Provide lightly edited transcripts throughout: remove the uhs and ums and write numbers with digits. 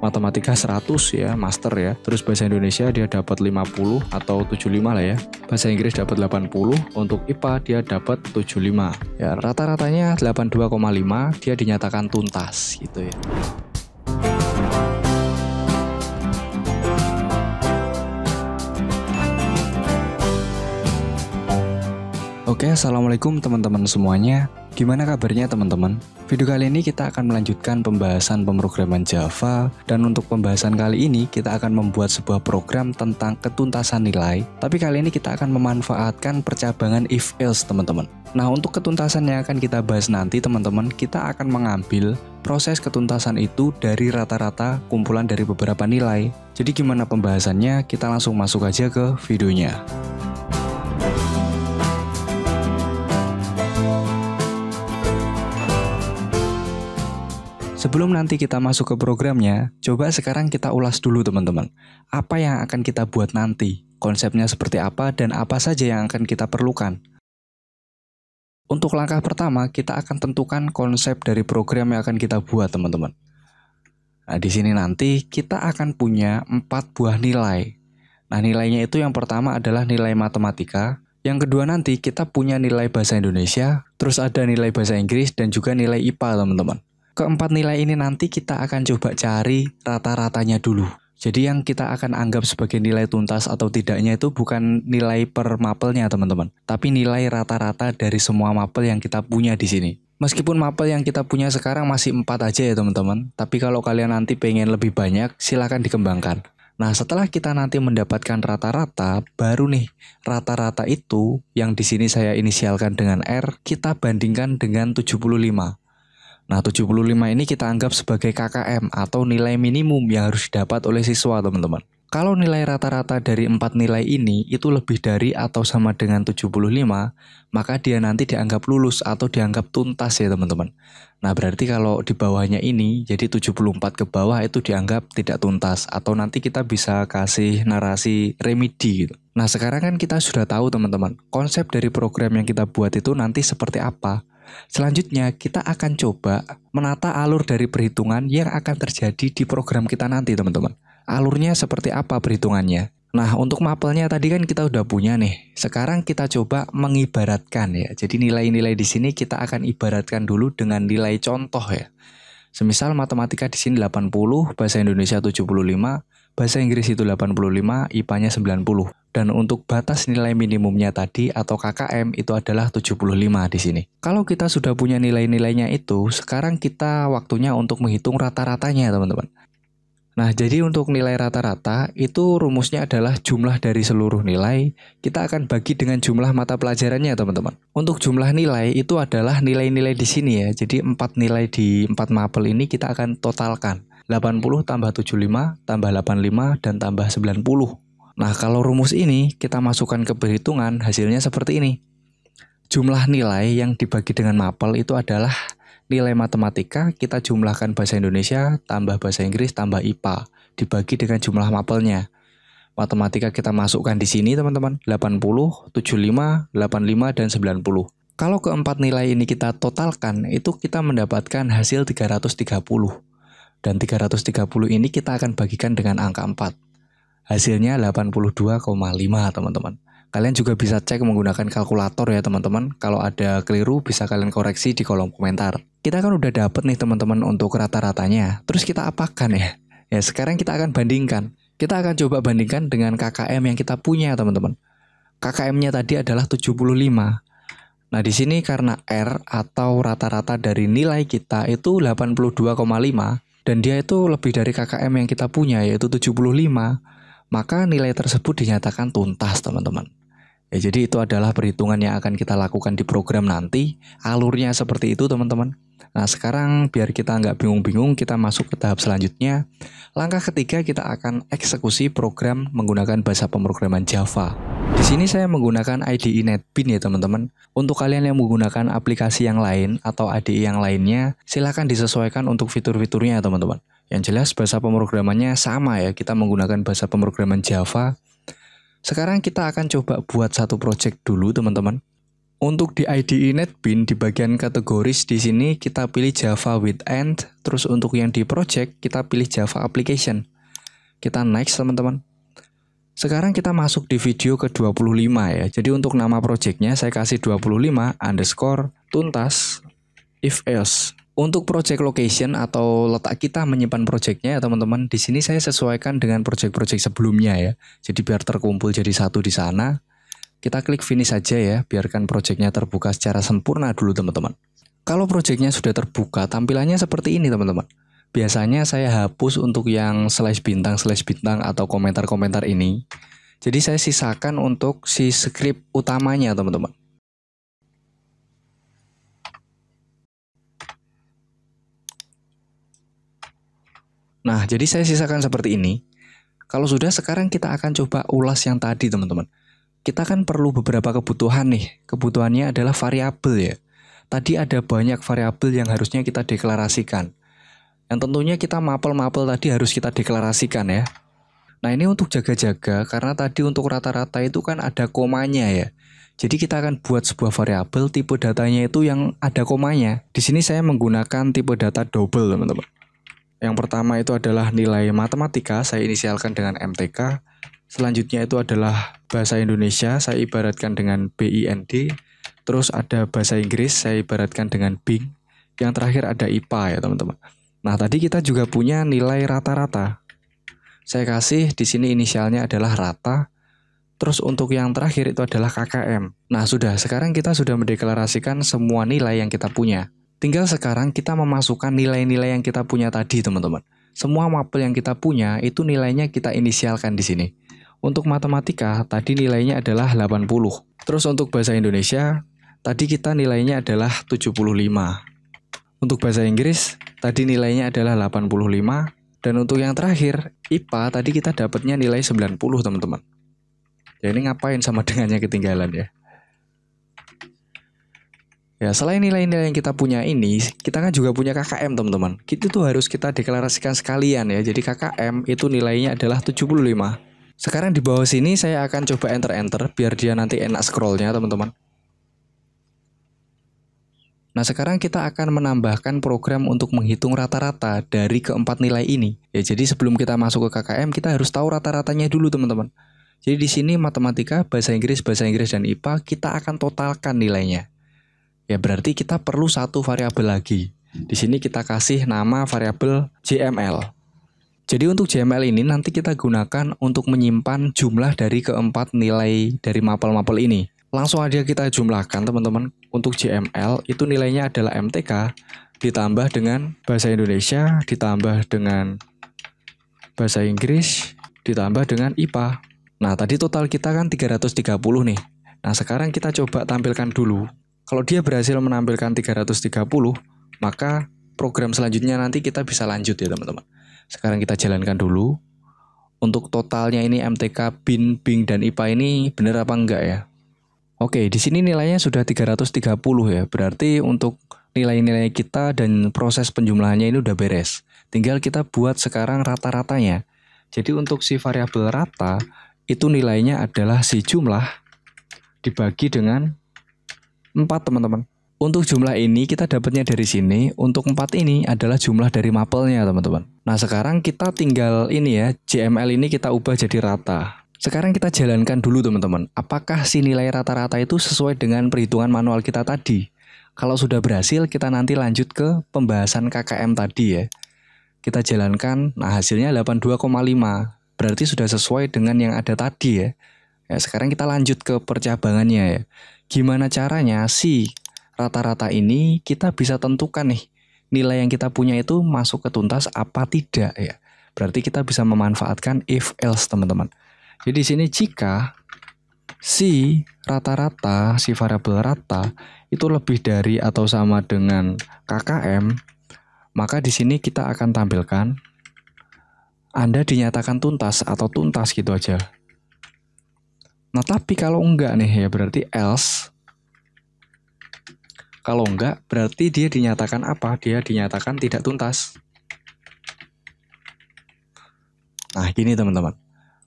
matematika 100 ya, master ya. Terus bahasa Indonesia dia dapat 50 atau 75 lah ya. Bahasa Inggris dapat 80, untuk IPA dia dapat 75. Ya, rata-ratanya 82,5, dia dinyatakan tuntas gitu ya. Oke, assalamualaikum teman-teman semuanya. Gimana kabarnya teman-teman? Video kali ini kita akan melanjutkan pembahasan pemrograman Java. Dan untuk pembahasan kali ini kita akan membuat sebuah program tentang ketuntasan nilai. Tapi kali ini kita akan memanfaatkan percabangan if-else teman-teman. Nah, untuk ketuntasan yang akan kita bahas nanti teman-teman, kita akan mengambil proses ketuntasan itu dari rata-rata kumpulan dari beberapa nilai. Jadi gimana pembahasannya? Kita langsung masuk aja ke videonya. Sebelum nanti kita masuk ke programnya, coba sekarang kita ulas dulu teman-teman. Apa yang akan kita buat nanti? Konsepnya seperti apa dan apa saja yang akan kita perlukan? Untuk langkah pertama, kita akan tentukan konsep dari program yang akan kita buat teman-teman. Nah, di sini nanti kita akan punya 4 buah nilai. Nah, nilainya itu yang pertama adalah nilai matematika. Yang kedua nanti kita punya nilai bahasa Indonesia, terus ada nilai bahasa Inggris dan juga nilai IPA teman-teman. Keempat nilai ini nanti kita akan coba cari rata-ratanya dulu. Jadi yang kita akan anggap sebagai nilai tuntas atau tidaknya itu bukan nilai per mapelnya teman-teman, tapi nilai rata-rata dari semua mapel yang kita punya di sini. Meskipun mapel yang kita punya sekarang masih 4 aja ya teman-teman, tapi kalau kalian nanti pengen lebih banyak, silakan dikembangkan. Nah, setelah kita nanti mendapatkan rata-rata, baru nih rata-rata itu yang di sini saya inisialkan dengan R, kita bandingkan dengan 75. Nah, 75 ini kita anggap sebagai KKM atau nilai minimum yang harus didapat oleh siswa, teman-teman. Kalau nilai rata-rata dari 4 nilai ini itu lebih dari atau sama dengan 75, maka dia nanti dianggap lulus atau dianggap tuntas ya, teman-teman. Nah, berarti kalau di bawahnya ini, jadi 74 ke bawah itu dianggap tidak tuntas atau nanti kita bisa kasih narasi remedi gitu. Nah, sekarang kan kita sudah tahu, teman-teman, konsep dari program yang kita buat itu nanti seperti apa. Selanjutnya kita akan coba menata alur dari perhitungan yang akan terjadi di program kita nanti teman-teman. Alurnya seperti apa perhitungannya? Nah, untuk mapelnya tadi kan kita udah punya nih. Sekarang kita coba mengibaratkan ya. Jadi nilai-nilai di sini kita akan ibaratkan dulu dengan nilai contoh ya. Semisal matematika di sini 80, bahasa Indonesia 75, bahasa Inggris itu 85, IPA-nya 90. Dan untuk batas nilai minimumnya tadi atau KKM itu adalah 75 di sini. Kalau kita sudah punya nilai-nilainya itu, sekarang kita waktunya untuk menghitung rata-ratanya teman-teman. Nah, jadi untuk nilai rata-rata itu rumusnya adalah jumlah dari seluruh nilai, kita akan bagi dengan jumlah mata pelajarannya teman-teman. Untuk jumlah nilai itu adalah nilai-nilai di sini ya, jadi 4 nilai di 4 mapel ini kita akan totalkan. 80 tambah 75, tambah 85, dan tambah 90. Nah, kalau rumus ini kita masukkan ke perhitungan, hasilnya seperti ini. Jumlah nilai yang dibagi dengan mapel itu adalah nilai matematika, kita jumlahkan bahasa Indonesia, tambah bahasa Inggris, tambah IPA, dibagi dengan jumlah mapelnya. Matematika kita masukkan di sini teman-teman, 80, 75, 85, dan 90. Kalau keempat nilai ini kita totalkan, itu kita mendapatkan hasil 330. Dan 330 ini kita akan bagikan dengan angka 4. Hasilnya 82,5 teman-teman. Kalian juga bisa cek menggunakan kalkulator ya teman-teman. Kalau ada keliru bisa kalian koreksi di kolom komentar. Kita kan udah dapet nih teman-teman untuk rata-ratanya. Terus kita apakan ya? Ya sekarang kita akan bandingkan. Kita akan coba bandingkan dengan KKM yang kita punya teman-teman. KKM-nya tadi adalah 75. Nah di sini karena R atau rata-rata dari nilai kita itu 82,5 dan dia itu lebih dari KKM yang kita punya yaitu 75. Maka nilai tersebut dinyatakan tuntas teman-teman. Ya, jadi itu adalah perhitungan yang akan kita lakukan di program nanti. Alurnya seperti itu teman-teman. Nah sekarang biar kita nggak bingung-bingung, kita masuk ke tahap selanjutnya. Langkah ketiga kita akan eksekusi program menggunakan bahasa pemrograman Java. Di sini saya menggunakan IDE NetBeans ya teman-teman. Untuk kalian yang menggunakan aplikasi yang lain atau IDE yang lainnya, silakan disesuaikan untuk fitur-fiturnya teman-teman. Yang jelas bahasa pemrogramannya sama ya, kita menggunakan bahasa pemrograman Java. Sekarang kita akan coba buat satu project dulu teman-teman. Untuk di IDE NetBeans di bagian kategoris di sini kita pilih Java with End, terus untuk yang di project kita pilih Java application. Kita next teman-teman. Sekarang kita masuk di video ke-25 ya. Jadi untuk nama projectnya saya kasih 25 underscore tuntas if else. Untuk project location atau letak kita menyimpan projectnya ya teman-teman, di sini saya sesuaikan dengan project-project sebelumnya ya. Jadi biar terkumpul jadi satu di sana. Kita klik finish saja ya, biarkan projectnya terbuka secara sempurna dulu teman-teman. Kalau projectnya sudah terbuka, tampilannya seperti ini teman-teman. Biasanya saya hapus untuk yang slash bintang atau komentar-komentar ini. Jadi saya sisakan untuk si script utamanya teman-teman. Nah, jadi saya sisakan seperti ini. Kalau sudah, sekarang kita akan coba ulas yang tadi teman-teman. Kita kan perlu beberapa kebutuhan nih. Kebutuhannya adalah variabel ya. Tadi ada banyak variabel yang harusnya kita deklarasikan. Yang tentunya kita mapel-mapel tadi harus kita deklarasikan ya. Nah ini untuk jaga-jaga karena tadi untuk rata-rata itu kan ada komanya ya. Jadi kita akan buat sebuah variabel tipe datanya itu yang ada komanya. Di sini saya menggunakan tipe data double teman-teman. Yang pertama itu adalah nilai matematika, saya inisialkan dengan MTK. Selanjutnya itu adalah bahasa Indonesia, saya ibaratkan dengan BIND. Terus ada bahasa Inggris, saya ibaratkan dengan Bing. Yang terakhir ada IPA ya teman-teman. Nah tadi kita juga punya nilai rata-rata. Saya kasih di sini inisialnya adalah rata. Terus untuk yang terakhir itu adalah KKM. Nah sudah, sekarang kita sudah mendeklarasikan semua nilai yang kita punya. Tinggal sekarang kita memasukkan nilai-nilai yang kita punya tadi teman-teman. Semua mapel yang kita punya itu nilainya kita inisialkan di sini. Untuk matematika, tadi nilainya adalah 80. Terus untuk bahasa Indonesia, tadi kita nilainya adalah 75. Untuk bahasa Inggris, tadi nilainya adalah 85. Dan untuk yang terakhir, IPA, tadi kita dapatnya nilai 90 teman-teman. Ya ini ngapain sama dengannya ketinggalan ya. Ya selain nilai-nilai yang kita punya ini, kita kan juga punya KKM teman-teman. Itu tuh harus kita deklarasikan sekalian ya. Jadi KKM itu nilainya adalah 75. Sekarang di bawah sini saya akan coba enter biar dia nanti enak scrollnya teman-teman. Nah sekarang kita akan menambahkan program untuk menghitung rata-rata dari keempat nilai ini. Ya jadi sebelum kita masuk ke KKM kita harus tahu rata-ratanya dulu teman-teman. Jadi di sini matematika, bahasa Inggris dan IPA kita akan totalkan nilainya. Ya berarti kita perlu satu variabel lagi. Di sini kita kasih nama variabel JML. Jadi untuk JML ini nanti kita gunakan untuk menyimpan jumlah dari keempat nilai dari mapel-mapel ini. Langsung aja kita jumlahkan teman-teman. Untuk JML itu nilainya adalah MTK ditambah dengan bahasa Indonesia ditambah dengan bahasa Inggris ditambah dengan IPA. Nah tadi total kita kan 330 nih. Nah sekarang kita coba tampilkan dulu. Kalau dia berhasil menampilkan 330, maka program selanjutnya nanti kita bisa lanjut ya teman-teman. Sekarang kita jalankan dulu. Untuk totalnya ini MTK, BIN, Bing, dan IPA ini benar apa enggak ya? Oke, di sini nilainya sudah 330 ya. Berarti untuk nilai-nilai kita dan proses penjumlahannya ini udah beres. Tinggal kita buat sekarang rata-ratanya. Jadi untuk si variabel rata, itu nilainya adalah si jumlah dibagi dengan 4 teman-teman. Untuk jumlah ini kita dapatnya dari sini, untuk 4 ini adalah jumlah dari mapelnya teman-teman. Nah sekarang kita tinggal ini ya, JML ini kita ubah jadi rata. Sekarang kita jalankan dulu teman-teman, apakah si nilai rata-rata itu sesuai dengan perhitungan manual kita tadi? Kalau sudah berhasil kita nanti lanjut ke pembahasan KKM tadi ya. Kita jalankan, nah hasilnya 82,5, berarti sudah sesuai dengan yang ada tadi ya. Ya sekarang kita lanjut ke percabangannya ya. Gimana caranya si rata-rata ini kita bisa tentukan nih nilai yang kita punya itu masuk ke tuntas apa tidak ya. Berarti kita bisa memanfaatkan if else teman-teman. Jadi di sini jika si rata-rata, si variabel rata itu lebih dari atau sama dengan KKM, maka di sini kita akan tampilkan Anda dinyatakan tuntas atau tuntas gitu aja. Nah tapi kalau enggak nih ya berarti else. Kalau enggak, berarti dia dinyatakan apa? Dia dinyatakan tidak tuntas. Nah, gini teman-teman.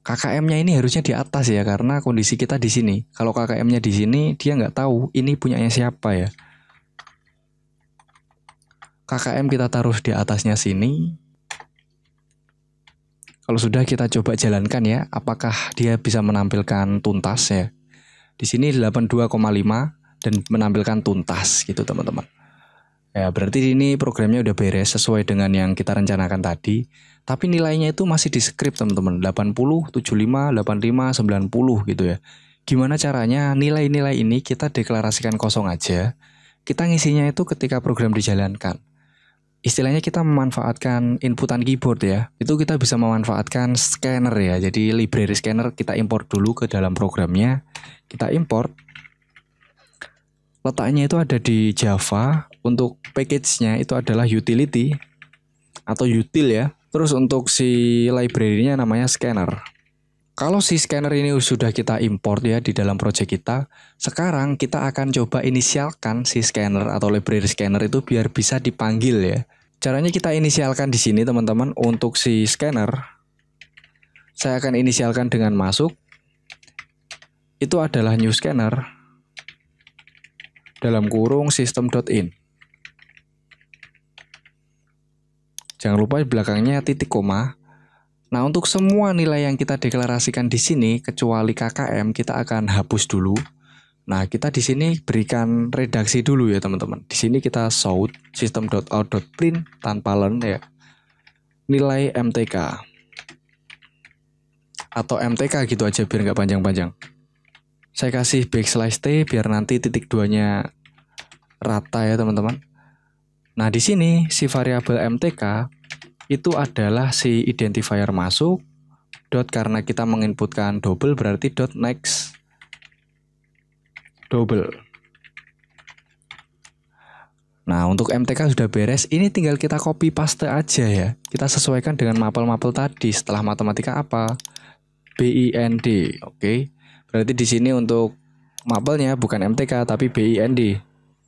KKM-nya ini harusnya di atas ya, karena kondisi kita di sini. Kalau KKM-nya di sini, dia nggak tahu ini punyanya siapa ya. KKM kita taruh di atasnya sini. Kalau sudah, kita coba jalankan ya, apakah dia bisa menampilkan tuntas ya. Di sini 82,5 dan menampilkan tuntas gitu teman-teman. Ya berarti ini programnya udah beres sesuai dengan yang kita rencanakan tadi. Tapi nilainya itu masih di script teman-teman, 80, 75, 85, 90 gitu ya. Gimana caranya nilai-nilai ini kita deklarasikan kosong aja. Kita ngisinya itu ketika program dijalankan. Istilahnya kita memanfaatkan inputan keyboard ya. Itu kita bisa memanfaatkan scanner ya. Jadi library scanner kita import dulu ke dalam programnya. Kita import. Letaknya itu ada di Java. Untuk package-nya itu adalah utility atau util ya. Terus untuk si library-nya namanya scanner. Kalau si scanner ini sudah kita import ya di dalam project kita, sekarang kita akan coba inisialkan si scanner atau library scanner itu biar bisa dipanggil ya. Caranya kita inisialkan di sini teman-teman. Untuk si scanner, saya akan inisialkan dengan masuk. Itu adalah new scanner dalam kurung system.in. Jangan lupa di belakangnya titik koma. Nah, untuk semua nilai yang kita deklarasikan di sini kecuali KKM kita akan hapus dulu. Nah, kita di sini berikan redaksi dulu ya, teman-teman. Di sini kita shout system.out.print tanpa len ya. Nilai MTK. Atau MTK gitu aja biar nggak panjang-panjang. Saya kasih backslash T biar nanti titik 2-nya rata ya, teman-teman. Nah, di sini si variabel MTK itu adalah si identifier masuk, dot karena kita menginputkan double berarti dot next double. Nah, untuk MTK sudah beres, ini tinggal kita copy paste aja ya. Kita sesuaikan dengan mapel-mapel tadi. Setelah matematika apa? BIND, oke. Berarti di sini untuk mapelnya bukan MTK tapi BIND.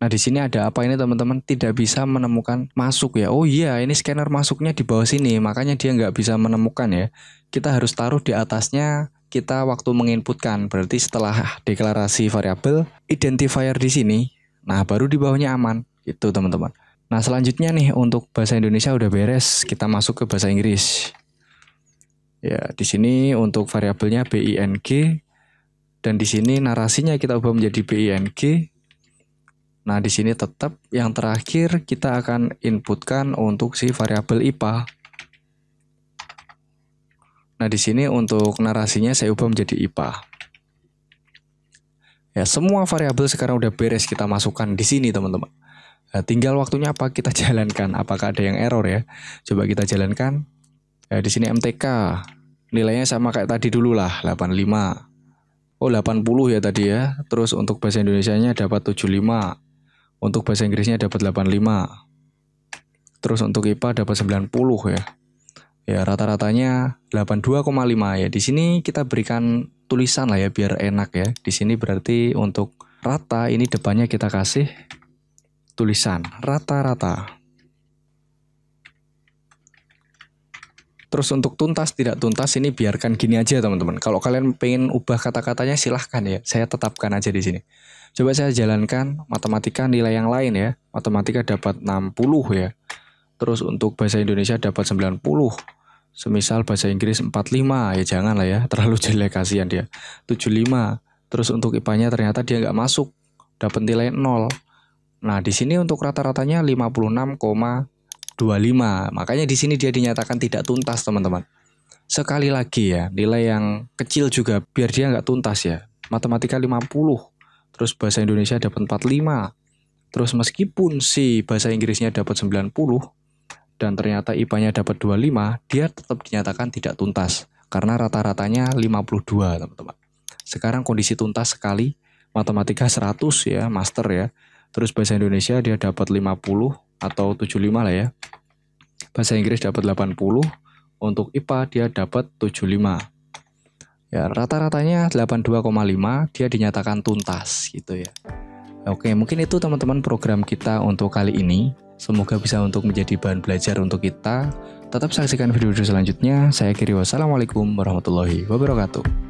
Nah, di sini ada apa ini teman-teman? Tidak bisa menemukan masuk ya. Oh iya, ini scanner masuknya di bawah sini, makanya dia nggak bisa menemukan ya. Kita harus taruh di atasnya kita waktu menginputkan. Berarti setelah deklarasi variabel, identifier di sini, nah baru di bawahnya aman. Itu teman-teman. Nah, selanjutnya nih untuk bahasa Indonesia udah beres, kita masuk ke bahasa Inggris. Ya, di sini untuk variabelnya BING dan di sini narasinya kita ubah menjadi BING. Nah, di sini tetap yang terakhir kita akan inputkan untuk si variabel IPA. Nah, di sini untuk narasinya saya ubah menjadi IPA. Ya, semua variabel sekarang udah beres kita masukkan di sini, teman-teman. Nah, tinggal waktunya apa kita jalankan. Apakah ada yang error ya? Coba kita jalankan. Ya, di sini MTK. Nilainya sama kayak tadi dulu lah, 85. Oh, 80 ya tadi ya. Terus untuk bahasa Indonesianya dapat 75. Untuk bahasa Inggrisnya dapat 85. Terus untuk IPA dapat 90 ya. Ya, rata-ratanya 82,5 ya. Di sini kita berikan tulisan lah ya biar enak ya. Di sini berarti untuk rata ini depannya kita kasih tulisan rata-rata. Terus untuk tuntas tidak tuntas ini biarkan gini aja teman-teman. Kalau kalian pengen ubah kata-katanya silahkan ya. Saya tetapkan aja di sini. Coba saya jalankan matematika nilai yang lain ya. Matematika dapat 60 ya. Terus untuk bahasa Indonesia dapat 90. Semisal bahasa Inggris 45 ya jangan lah ya. Terlalu jelek kasihan dia. 75. Terus untuk IPA-nya ternyata dia nggak masuk. Dapat nilai 0. Nah di sini untuk rata-ratanya 56,25. Makanya di sini dia dinyatakan tidak tuntas teman-teman. Sekali lagi ya, nilai yang kecil juga biar dia nggak tuntas ya. Matematika 50, terus bahasa Indonesia dapat 45. Terus meskipun si bahasa Inggrisnya dapat 90 dan ternyata IPA-nya dapat 25, dia tetap dinyatakan tidak tuntas karena rata-ratanya 52 teman-teman. Sekarang kondisi tuntas sekali, matematika 100 ya, master ya. Terus bahasa Indonesia dia dapat 50 atau 75 lah ya. Bahasa Inggris dapat 80. Untuk IPA dia dapat 75. Ya, rata-ratanya 82,5 dia dinyatakan tuntas gitu ya. Oke, mungkin itu teman-teman program kita untuk kali ini. Semoga bisa untuk menjadi bahan belajar untuk kita. Tetap saksikan video-video selanjutnya. Saya Kiri, wassalamualaikum warahmatullahi wabarakatuh.